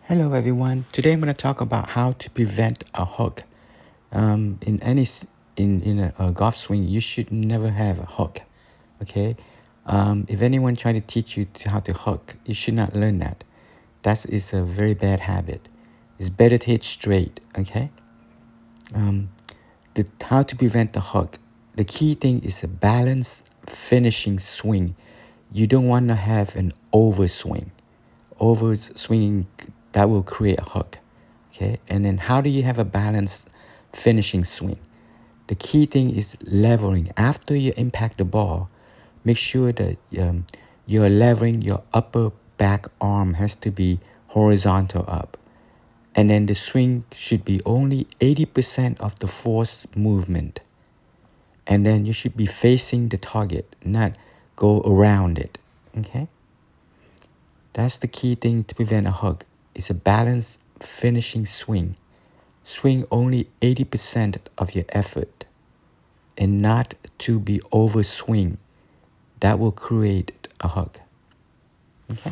Hello everyone. Today I'm going to talk about how to prevent a hook. In a golf swing, you should never have a hook. Okay. If anyone trying to teach you how to hook, you should not learn that. That is a very bad habit. It's better to hit straight. Okay. How to prevent the hook. The key thing is a balanced finishing swing. You don't want to have an overswing. Overswinging, that will create a hook. Okay, and then how do you have a balanced finishing swing? The key thing is leveling. After you impact the ball, make sure that you're leveling. Your upper back arm has to be horizontal up. And then the swing should be only 80% of the force movement. And then you should be facing the target, not go around it. Okay? That's the key thing to prevent a hook. It's a balanced finishing swing. Swing only 80% of your effort and not to be overswing. That will create a hook. Okay?